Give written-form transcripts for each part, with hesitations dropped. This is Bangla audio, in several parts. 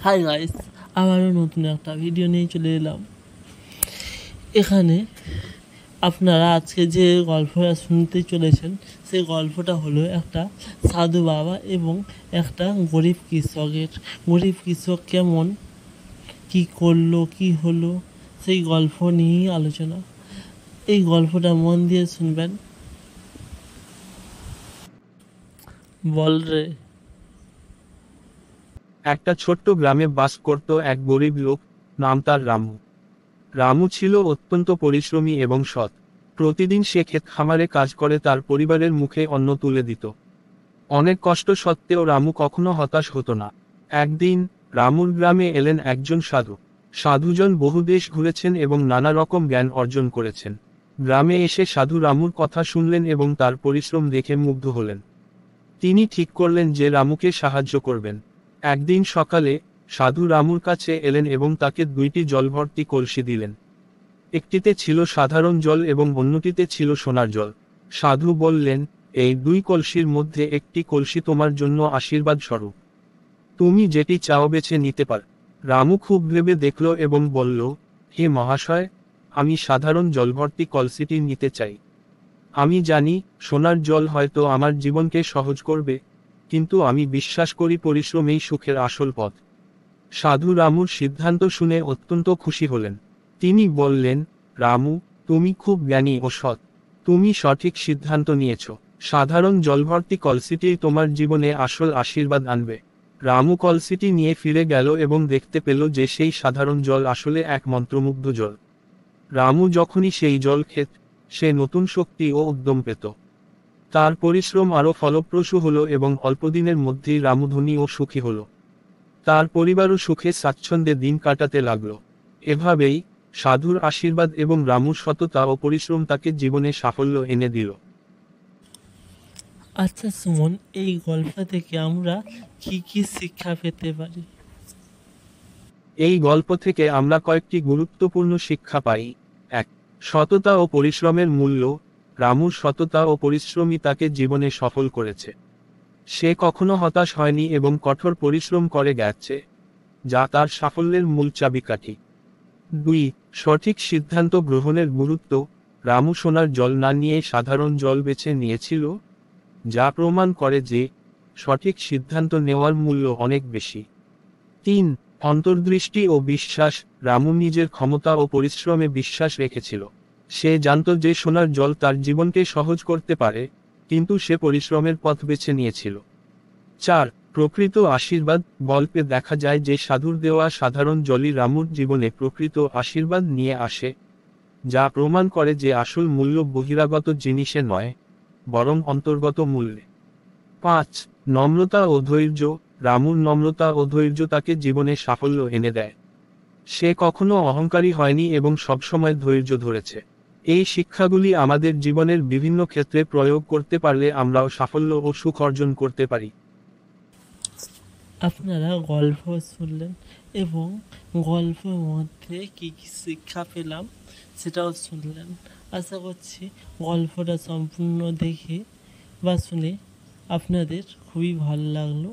হাই গাইস, আবারও নতুন একটা ভিডিও নিয়ে চলে এলাম। এখানে আপনারা আজকে যে গল্পটা শুনতে চলেছেন সেই গল্পটা হলো একটা সাধু বাবা এবং একটা গরিব কৃষকের। গরিব কৃষক কেমন কি করলো কি হলো সেই গল্প নিয়েই আলোচনা। এই গল্পটা মন দিয়ে শুনবেন। বল রে। একটা ছোট্ট গ্রামে বাস করত এক গরিব লোক, নাম তার রামু। রামু ছিল অত্যন্ত পরিশ্রমী এবং সৎ। প্রতিদিন সে ক্ষেত খামারে কাজ করে তার পরিবারের মুখে অন্ন তুলে দিত। অনেক কষ্ট সত্ত্বেও রামু কখনো হতাশ হতো না। একদিন রামুর গ্রামে এলেন একজন সাধু। সাধুজন বহু দেশ ঘুরেছেন এবং নানা রকম জ্ঞান অর্জন করেছেন। গ্রামে এসে সাধু রামুর কথা শুনলেন এবং তার পরিশ্রম দেখে মুগ্ধ হলেন। তিনি ঠিক করলেন যে রামুকে সাহায্য করবেন। একদিন সকালে সাধু রামুর কাছে এলেন এবং তাকে দুইটি জলভর্তি কলসি দিলেন। একটিতে ছিল সাধারণ জল এবং অন্যটিতে ছিল সোনার জল। সাধু বললেন, এই দুই কলসির মধ্যে একটি কলসি তোমার জন্য আশীর্বাদ স্বরূপ। তুমি যেটি চাও বেছে নিতে পার। রামু খুব ভেবে দেখল এবং বলল, হে মহাশয়, আমি সাধারণ জলভর্তি কলসিটি নিতে চাই। আমি জানি সোনার জল হয়তো আমার জীবনকে সহজ করবে, কিন্তু আমি বিশ্বাস করি পরিশ্রমেই সুখের আসল পথ। সাধু রামুর সিদ্ধান্ত শুনে অত্যন্ত খুশি হলেন। তিনি বললেন, রামু, তুমি খুব জ্ঞানী ও সৎ। তুমি সঠিক সিদ্ধান্ত নিয়েছ। সাধারণ জলভর্তি কলসিটি তোমার জীবনে আসল আশীর্বাদ আনবে। রামু কলসিটি নিয়ে ফিরে গেল এবং দেখতে পেল যে সেই সাধারণ জল আসলে এক মন্ত্রমুগ্ধ জল। রামু যখনই সেই জল খেত, সে নতুন শক্তি ও উদ্যম পেত। তার পরিশ্রম আরও ফলপ্রসূ হলো এবং অল্পদিনের মধ্যেই রামু ধনী ও সুখী হলো। তার পরিবারও সুখে স্বাচ্ছন্দ্যে দিন কাটাতে লাগল। এভাবেই সাধুর আশীর্বাদ এবং রামুর সততা ও পরিশ্রম তাকে জীবনে সাফল্য এনে দিল। আচ্ছা সুমন, এই গল্প থেকে আমরা কি কি শিক্ষা পেতে পারি? এই গল্প থেকে আমরা কয়েকটি গুরুত্বপূর্ণ শিক্ষা পাই। ১. সততা ও পরিশ্রমের মূল্য। রামুর সততা ও পরিশ্রমই তাকে জীবনে সফল করেছে। সে কখনো হতাশ হয়নি এবং কঠোর পরিশ্রম করে গেছে, যা তার সাফল্যের মূল চাবিকাঠি। ২. সঠিক সিদ্ধান্ত গ্রহণের গুরুত্ব। রামু সোনার জল না নিয়ে সাধারণ জল বেছে নিয়েছিল, যা প্রমাণ করে যে সঠিক সিদ্ধান্ত নেওয়ার মূল্য অনেক বেশি। ৩. অন্তর্দৃষ্টি ও বিশ্বাস। রামু নিজের ক্ষমতা ও পরিশ্রমে বিশ্বাস রেখেছিল। সে জানত যে সোনার জল তার জীবনকে সহজ করতে পারে, কিন্তু সে পরিশ্রমের পথ বেছে নিয়েছিল। ৪. প্রকৃত আশীর্বাদ। গল্পে দেখা যায় যে সাধুর দেওয়া সাধারণ জলই রামুর জীবনে প্রকৃত আশীর্বাদ নিয়ে আসে, যা প্রমাণ করে যে আসল মূল্য বহিরাগত জিনিসে নয়, বরং অন্তর্গত মূল্যে। ৫. নম্রতা ও ধৈর্য। রামুর নম্রতা ও ধৈর্য তাকে জীবনে সাফল্য এনে দেয়। সে কখনো অহংকারী হয়নি এবং সবসময় ধৈর্য ধরেছে। এই শিক্ষাগুলি আমাদের জীবনের বিভিন্ন ক্ষেত্রে প্রয়োগ করতে পারলে আমরাও সাফল্য ও সুখ অর্জন করতে পারি। আপনারা গল্প শুনলেন এবং গল্পের মধ্যে কি কি শিক্ষা পেলাম সেটাও শুনলেন। আশা করছি গল্পটা সম্পূর্ণ দেখে বা শুনে আপনাদের খুবই ভালো লাগলো।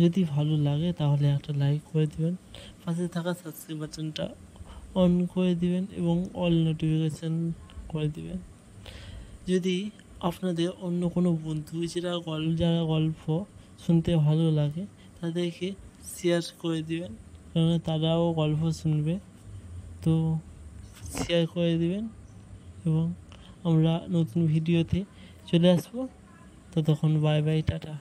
যদি ভালো লাগে তাহলে একটা লাইক করে দেবেন, পাশে থাকা সাবস্ক্রাইব বাটনটা অন করে দিবেন এবং অল নোটিফিকেশান করে দিবেন। যদি আপনাদের অন্য কোনো বন্ধু যারা গল্প শুনতে ভালো লাগে তাদেরকে শেয়ার করে দিবেন, কারণ তারাও গল্প শুনবে। তো শেয়ার করে দিবেন এবং আমরা নতুন ভিডিওতে চলে আসবো। ততক্ষণ বাই বাই, টাটা।